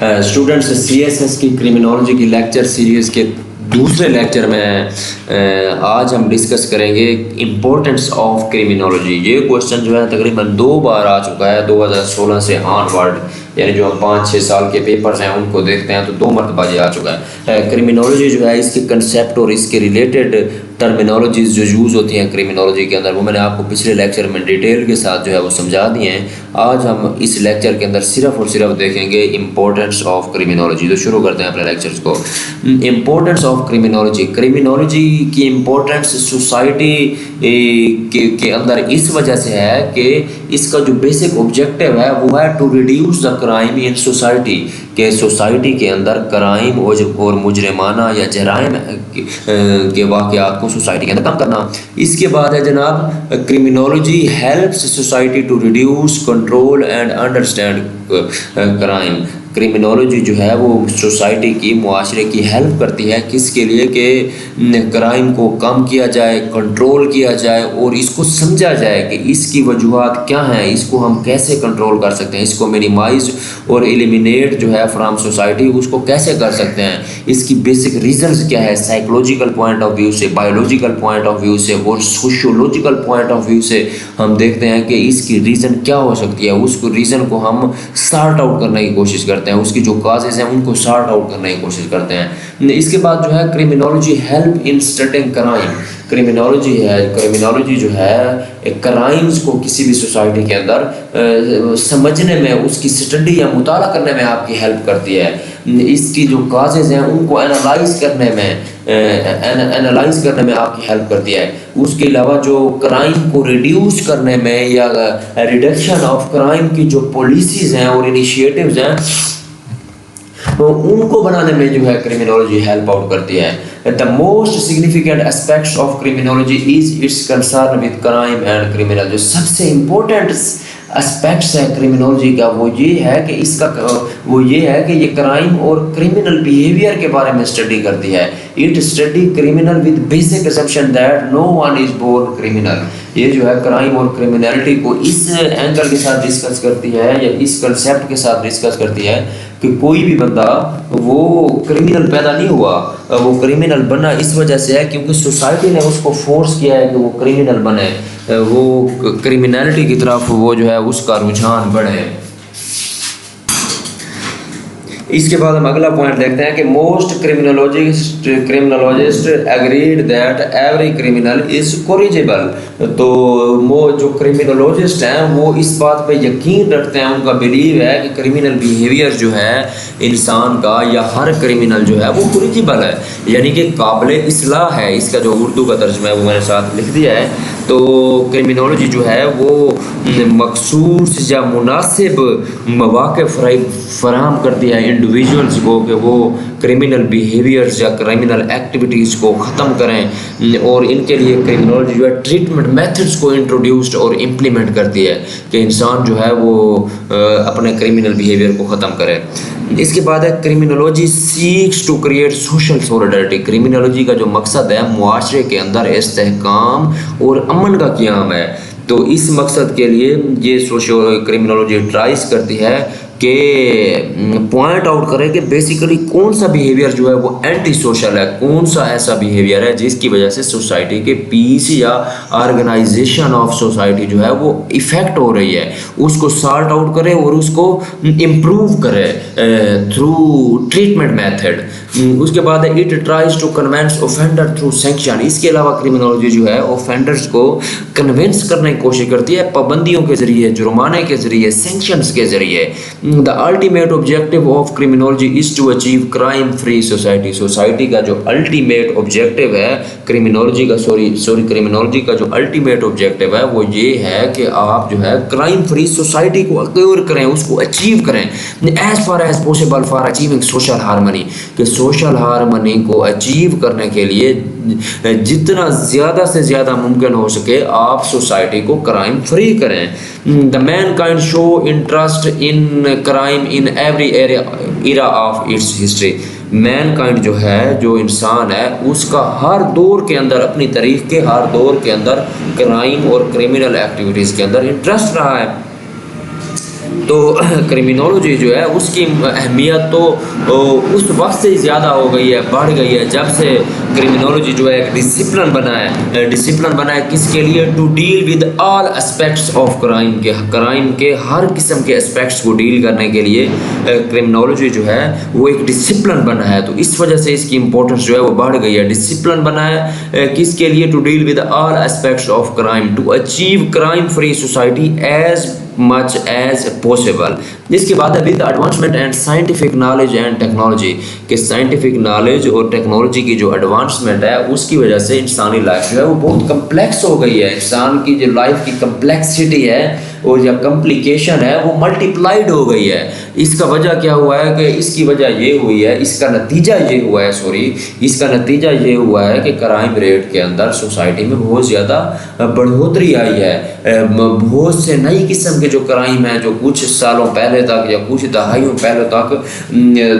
Students CSS کی criminology کی lecture series کے دوسرے لیکچر میں آج ہم ڈسکس کریں گے امپورٹنس آف کرمنالوجی. یہ کوشچن جو ہے تقریباً 2 بار آ چکا ہے 2016 سے آن ورڈ، یعنی جو ہم 5-6 سال کے پیپرز ہیں ان کو دیکھتے ہیں تو 2 مرتبہ یہ آ چکا ہے. کرمنالوجی جو ہے اس کے کنسیپٹ اور اس کے ریلیٹڈ ٹرمینالوجیز جو یوز ہوتی ہیں کرمنالوجی کے اندر، وہ میں نے آپ کو پچھلے لیکچر میں ڈیٹیل کے ساتھ جو ہے وہ سمجھا دیے ہیں. آج ہم اس لیکچر کے اندر صرف اور صرف دیکھیں گے امپورٹنس آف کرمنالوجی. تو شروع کرتے ہیں اپنے لیکچرز کو. Importance of criminology. کرمنالوجی کی امپورٹنس سوسائٹی کے اندر اس وجہ سے ہے کہ اس کا جو بیسک آبجیکٹیو ہے وہ ہے to reduce the crime in society, کہ سوسائٹی کے اندر کرائم اور مجرمانہ یا جرائم کے واقعات کو سوسائٹی کے اندر کم کرنا. اس کے بعد ہے جناب criminology helps society to reduce control and understand crime. Criminology جو ہے وہ سوسائٹی کی، معاشرے کی ہیلپ کرتی ہے کس کے لیے کہ کرائم کو کم کیا جائے، کنٹرول کیا جائے اور اس کو سمجھا جائے کہ اس کی وجوہات کیا ہیں، اس کو ہم کیسے کنٹرول کر سکتے ہیں، اس کو منیمائز اور ایلیمینیٹ جو ہے فرام سوسائٹی اس کو کیسے کر سکتے ہیں، اس کی بیسک ریزنز کیا ہے سائیکولوجیکل پوائنٹ آف ویو سے، بایولوجیکل پوائنٹ آف ویو سے اور سوشیولوجیکل پوائنٹ آف ویو سے ہم دیکھتے ہیں کہ اس کی ریزن کیا ہو سکتی ہے. اس کو ریزن کو ہم سارٹ آؤٹ کرنے کی کوشش کرتے ہیں، اس کی جو کازز ہیں ان کو سارٹ آؤٹ کرنے کی کوشش کرتے ہیں. اس کے بعد جو ہے criminology help in studying crime. Criminology جو ہے کرائمز کو کسی بھی سوسائٹی کے اندر سمجھنے میں، اس کی اسٹڈی یا مطالعہ کرنے میں آپ کی ہیلپ کرتی ہے. اس کی جو کازز ہیں ان کو انالائز کرنے میں آپ کی ہیلپ کرتی ہے. اس کے علاوہ جو کرائم کو ریڈیوس کرنے میں یا ریڈکشن آف کرائم کی جو پالیسیز ہیں اور انیشیٹوز ہیں ان کو بنانے میں جو ہے کرمنالوجی ہیلپ آؤٹ کرتی ہے. The most significant aspects of criminology is its concern with crime and criminal. جو سب سے امپورٹنٹ اسپیکٹس ہے کرمنالوجی کا وہ یہ ہے کہ یہ کرائم اور کرمنل بیہیویئر کے بارے میں اسٹڈی کرتی ہے. It study criminal with basic assumption that no one is born criminal. یہ جو ہے کرائم اور کرمنالٹی کو اس اینگل کے ساتھ ڈسکس کرتی ہے یا اس کنسیپٹ کے ساتھ ڈسکس کرتی ہے کہ کوئی بھی بندہ وہ کرمنل پیدا نہیں ہوا، وہ کرمنل بنا اس وجہ سے ہے کیونکہ سوسائٹی نے اس کو فورس کیا ہے کہ وہ کرمنل بنے، وہ کرمنالٹی کی طرف وہ جو ہے اس کا رجحان بڑھے. اس کے بعد ہم اگلا پوائنٹ دیکھتے ہیں کہ most criminologist agreed that every criminal is corrigible. تو جو کرمنالوجسٹ ہیں وہ اس بات پہ یقین رکھتے ہیں، ان کا بلیو ہے کہ کرمنل بیہیویئر جو ہے انسان کا یا ہر کرمنل جو ہے وہ کوریجیبل ہے، یعنی کہ قابل اصلاح ہے. اس کا جو اردو کا ترجمہ ہے وہ میں نے ساتھ لکھ دیا ہے. تو کرمنالوجی جو ہے وہ مخصوص یا مناسب مواقع فراہم کرتی ہے انڈیویجولز کو کہ وہ کرمنل بیہیویئرز یا کرمنل ایکٹیویٹیز کو ختم کریں، اور ان کے لیے کرمنالوجی جو ہے ٹریٹمنٹ میتھڈز کو انٹروڈیوسڈ اور امپلیمنٹ کرتی ہے کہ انسان جو ہے وہ اپنے کرمنل بیہیویئر کو ختم کرے. اس کے بعد ہے criminology seeks to create social solidarity. Criminology کا جو مقصد ہے معاشرے کے اندر استحکام اور امن کا قیام ہے. تو اس مقصد کے لیے یہ کرمنالوجی ٹرائز کرتی ہے کہ پوائنٹ آؤٹ کرے کہ بیسیکلی کون سا بیہیویئر جو ہے وہ اینٹی سوشل ہے، کون سا ایسا بیہیویئر ہے جس کی وجہ سے سوسائٹی کے پیس یا آرگنائزیشن آف سوسائٹی جو ہے وہ ایفیکٹ ہو رہی ہے، اس کو سارٹ آؤٹ کرے اور اس کو امپروو کرے تھرو ٹریٹمنٹ میتھڈ. اس کے بعد ہے it tries to convince offender through sanction. اس کے علاوہ کرمنالوجی جو ہے اوفینڈرز کو کنونس کرنے کی کوشش کرتی ہے پابندیوں کے ذریعے، جرمانے کے ذریعے، سینکشنز کے ذریعے. The ultimate objective of criminology is to achieve crime free society. Society کا جو الٹیمیٹ آبجیکٹیو ہے کرمنالوجی کا جو الٹیمیٹ آبجیکٹیو ہے وہ یہ ہے کہ آپ جو ہے کرائم فری سوسائٹی کو اکیور کریں، اس کو اچیو کریں as far as possible for achieving social harmony. کہ سوشل ہارمنی کو اچیو کرنے کے لیے جتنا زیادہ سے زیادہ ممکن ہو سکے آپ سوسائٹی کو کرائم فری کریں. The mankind show interest in crime in every era of its history. Mankind جو ہے، جو انسان ہے، اس کا ہر دور کے اندر، اپنی تاریخ کے ہر دور کے اندر کرائم اور کرمنل ایکٹیویٹیز کے اندر انٹرسٹ رہا ہے. تو کرمینالوجی جو ہے اس کی اہمیت تو اس وقت سے زیادہ ہو گئی ہے، بڑھ گئی ہے جب سے کرمینالوجی جو ہے ایک ڈسپلن بنا ہے، ڈسپلن بنا ہے کس کے لیے؟ To deal with all aspects of crime, کے کرائم کے ہر قسم کے اسپیکٹس کو ڈیل کرنے کے لیے کرمینالوجی جو ہے وہ ایک ڈسپلن بنا ہے. تو اس وجہ سے اس کی امپورٹنس جو ہے وہ بڑھ گئی ہے. ڈسپلن بنا ہے کس کے لیے؟ To deal with all aspects of crime, to achieve crime free society as much as possible. جس کے بعد ہے with advancement and scientific knowledge and technology, کہ سائنٹیفک نالج اور ٹیکنالوجی کی جو ایڈوانسمنٹ ہے اس کی وجہ سے انسانی لائف جو ہے وہ بہت کمپلیکس ہو گئی ہے. انسان کی جو لائف کی کمپلیکسٹی ہے اور یا کمپلیکیشن ہے وہ ملٹیپلائڈ ہو گئی ہے. اس کا وجہ کیا ہوا ہے؟ کہ اس کی وجہ یہ ہوئی ہے، اس کا نتیجہ یہ ہوا ہے اس کا نتیجہ یہ ہوا ہے کہ کرائم ریٹ کے اندر سوسائٹی میں بہت زیادہ بڑھوتری آئی ہے. بہت سے نئی قسم کے جو کرائم ہیں جو کچھ سالوں پہلے تک یا کچھ دہائیوں پہلے تک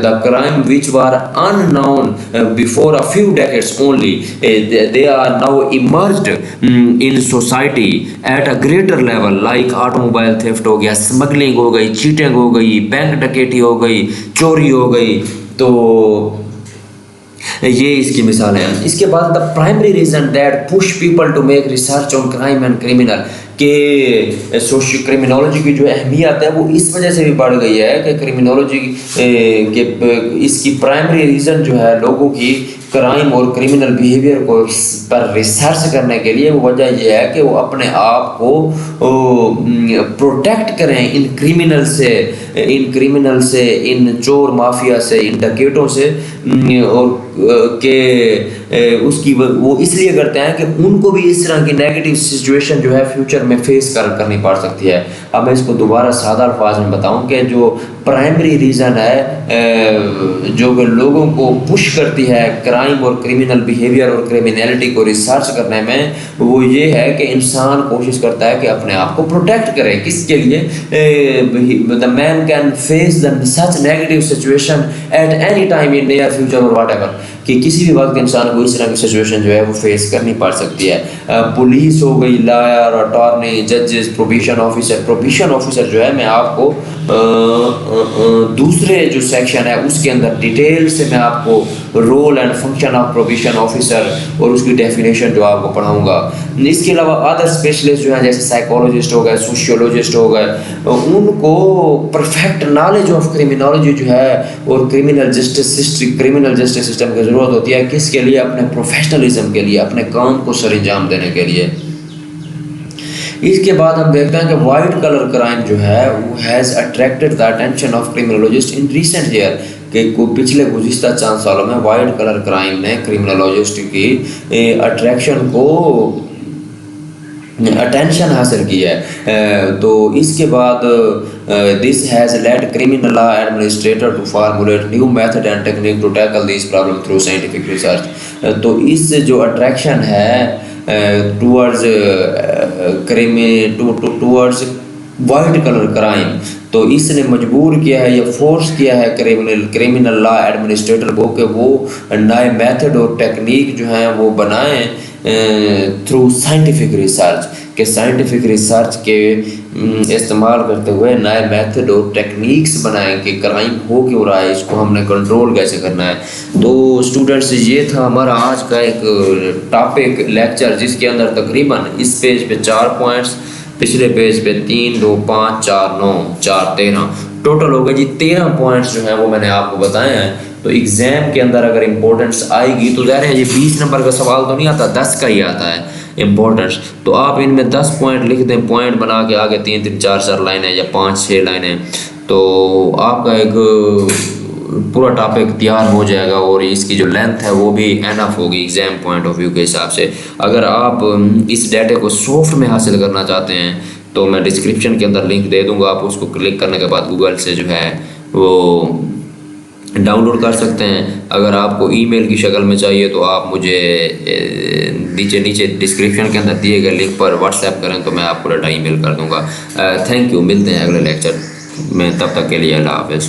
the crime which were unknown before a few decades only, they are now emerged in society at a greater level, like automobile theft ہو گیا، اسمگلنگ ہو گئی، چیٹنگ ہو گئی، بینک ڈکیٹی ہو گئی، چوری ہو گئی. تو یہ اس کی مثال ہے. اس کے بعد the primary reason that push people to make research on crime and criminal, کہ سوشل کرمینالوجی کی جو اہمیت ہے وہ اس وجہ سے بھی بڑھ گئی ہے کہ کرمینالوجی کے اس کی پرائمری ریزن جو ہے لوگوں کی کرائم اور کریمنل بیہیویئر کو پر ریسرچ کرنے کے لیے وہ وجہ یہ ہے کہ وہ اپنے آپ کو پروٹیکٹ کریں ان کریمنل سے، ان چور مافیا سے، ان ڈکیٹوں سے، اور کہ اس کی وہ اس لیے کرتے ہیں کہ ان کو بھی اس طرح کی نیگیٹو سچویشن جو ہے فیوچر میں فیس کرنی پڑ سکتی ہے. اب میں اس کو دوبارہ سادہ الفاظ میں بتاؤں کہ جو پرائمری ریزن ہے جو کہ لوگوں کو پش کرتی ہے کرائم اور کریمنل بیہیویئر اور کریمنیلٹی کو ریسرچ کرنے میں، وہ یہ ہے کہ انسان کوشش کرتا ہے کہ اپنے آپ کو پروٹیکٹ کرے. کس کے لیے؟ the man can face such negative situation at any time in near future or whatever، کہ کسی بھی وقت انسان کو اس طرح کی سچویشن جو ہے وہ فیس کرنی پڑ سکتی ہے. پولیس ہو گئی، لائر، اٹارنی، ججز، پروبیشن آفیسر جو ہے میں آپ کو دوسرے جو سیکشن ہے اس کے اندر ڈیٹیل سے میں آپ کو role and function of probation officer اور اس کی ڈیفینیشن جو آپ کو پڑھاؤں گا. اس کے علاوہ ادر اسپیشلسٹ جو ہیں جیسے سائیکولوجسٹ ہو گئے، سوشیولوجسٹ ہو گئے، ان کو پرفیکٹ نالج آف کرمینالوجی جو ہے اور کرمنل جسٹس سسٹم کی ضرورت ہوتی ہے. کس کے لیے؟ اپنے پروفیشنلزم کے لیے، اپنے کام کو سر انجام دینے کے لیے. اس کے بعد ہم دیکھتے ہیں کہ وائٹ کلر کرائم جو ہے وہ has attracted the attention of criminologist in recent year, کہ پچھلے گزشتہ چند سالوں میں وائٹ کلر کرائم نے کرمنالوجسٹ کی اٹریکشن کو اٹینشن حاصل کی ہے. تو اس کے بعد this has led criminal law administrator to formulate new method and technique to tackle these problem through scientific research. تو اس سے جو اٹریکشن ہے ٹورڈز وائٹ کلر کرائم، تو اس نے مجبور کیا ہے یا فورس کیا ہے کرمنل لا ایڈمنسٹریٹر کو کہ وہ نئے میتھڈ اور ٹیکنیک جو ہیں وہ بنائیں تھرو سائنٹیفک ریسرچ، کہ سائنٹیفک ریسرچ کے استعمال کرتے ہوئے نئے میتھڈ اور ٹیکنیکس بنائیں کہ کرائم ہو کیوں رہا ہے، اس کو ہم نے کنٹرول کیسے کرنا ہے. تو اسٹوڈنٹس یہ تھا ہمارا آج کا ایک ٹاپک لیکچر، جس کے اندر تقریباً اس پیج پہ 4 پوائنٹس، پچھلے پیج پہ 3، 2، 5، 4، 9، 4، 13 ٹوٹل ہو گئے جی. 13 پوائنٹس جو ہیں وہ میں نے آپ کو بتائے ہیں. تو ایگزام کے اندر اگر امپورٹنس آئے گی تو ظاہر ہے یہ 20 نمبر کا سوال تو نہیں آتا، 10 کا ہی آتا ہے امپورٹنس. تو آپ ان میں 10 پوائنٹ لکھ دیں، پوائنٹ بنا کے آگے 3 4 لائنیں یا 5 6 لائنیں، تو آپ کا ایک پورا ٹاپک تیار ہو جائے گا اور اس کی جو لینتھ ہے وہ بھی انف ہوگی ایگزام پوائنٹ آف ویو کے حساب سے. اگر آپ اس ڈیٹے کو سافٹ میں حاصل کرنا چاہتے ہیں تو میں ڈسکرپشن کے اندر لنک دے دوں گا، آپ اس کو کلک کرنے کے بعد گوگل سے جو ہے وہ ڈاؤن لوڈ کر سکتے ہیں. اگر آپ کو ای میل کی شکل میں چاہیے تو آپ مجھے نیچے ڈسکرپشن کے اندر دیے گئے لنک پر واٹس ایپ کریں تو میں آپ کو ڈیٹا ای میل کر دوں گا. تھینک یو، ملتے ہیں اگلے لیکچر میں، تب تک کے لیے اللہ حافظ.